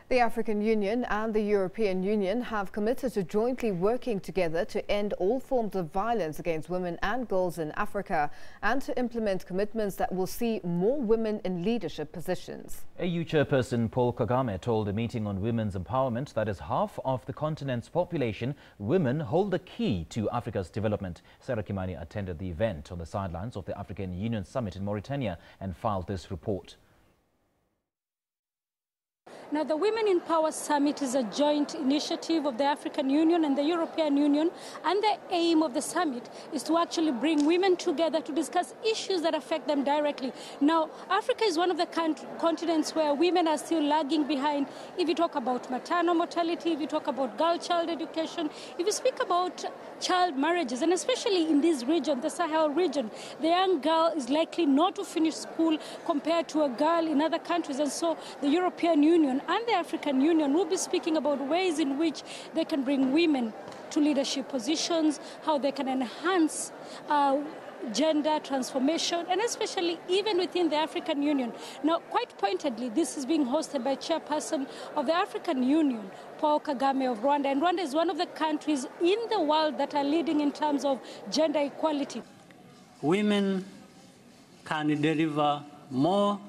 The African Union and the European Union have committed to jointly working together to end all forms of violence against women and girls in Africa and to implement commitments that will see more women in leadership positions. AU chairperson Paul Kagame told a meeting on women's empowerment that as half of the continent's population, women hold the key to Africa's development. Sarah Kimani attended the event on the sidelines of the African Union summit in Mauritania and filed this report. Now, the Women in Power Summit is a joint initiative of the African Union and the European Union, and the aim of the summit is to actually bring women together to discuss issues that affect them directly. Now, Africa is one of the continents where women are still lagging behind. If you talk about maternal mortality, if you talk about girl-child education, if you speak about child marriages, and especially in this region, the Sahel region, the young girl is likely not to finish school compared to a girl in other countries. And so the European Union and the African Union will be speaking about ways in which they can bring women to leadership positions, how they can enhance gender transformation, and especially even within the African Union. Now, quite pointedly, this is being hosted by chairperson of the African Union, Paul Kagame of Rwanda. And Rwanda is one of the countries in the world that are leading in terms of gender equality. Women can deliver more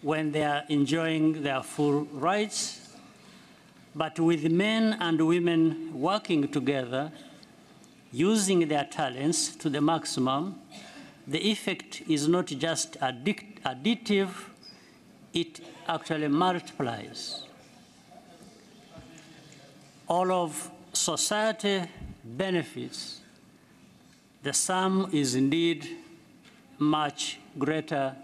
when they are enjoying their full rights, but with men and women working together, using their talents to the maximum, the effect is not just additive, it actually multiplies. All of society benefits. The sum is indeed much greater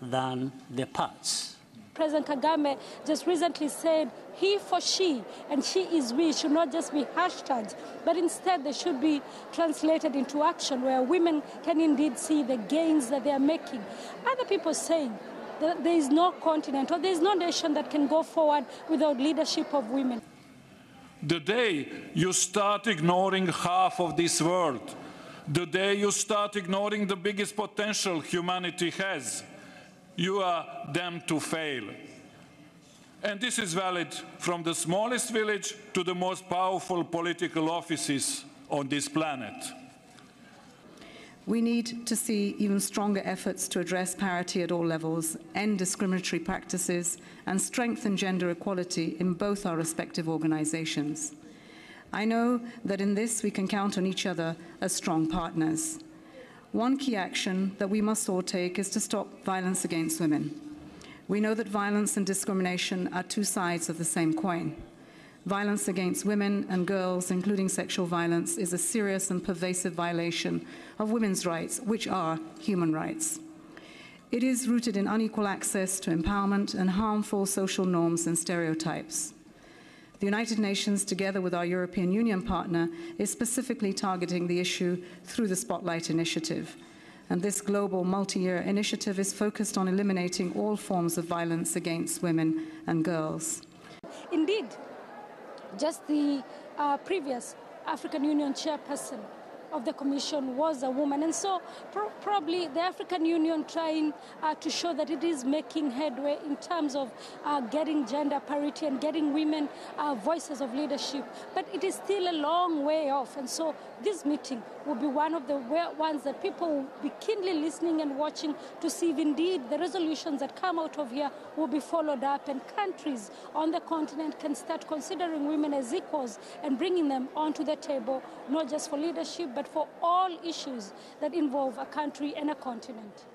than the parts. President Kagame just recently said he for she and she is we should not just be hashtags, but instead they should be translated into action where women can indeed see the gains that they are making. Other people saying that there is no continent or there is no nation that can go forward without leadership of women. The day you start ignoring half of this world, the day you start ignoring the biggest potential humanity has, you are doomed to fail. And this is valid from the smallest village to the most powerful political offices on this planet. We need to see even stronger efforts to address parity at all levels, end discriminatory practices, and strengthen gender equality in both our respective organizations. I know that in this we can count on each other as strong partners. One key action that we must all take is to stop violence against women. We know that violence and discrimination are two sides of the same coin. Violence against women and girls, including sexual violence, is a serious and pervasive violation of women's rights, which are human rights. It is rooted in unequal access to empowerment and harmful social norms and stereotypes. The United Nations, together with our European Union partner, is specifically targeting the issue through the Spotlight Initiative. And this global multi-year initiative is focused on eliminating all forms of violence against women and girls. Indeed, just the previous African Union chairperson of the Commission was a woman. And so probably the African Union trying to show that it is making headway in terms of getting gender parity and getting women voices of leadership. But it is still a long way off. And so this meeting will be one of the ones that people will be keenly listening and watching to see if indeed the resolutions that come out of here will be followed up and countries on the continent can start considering women as equals and bringing them onto the table, not just for leadership, but for all issues that involve a country and a continent.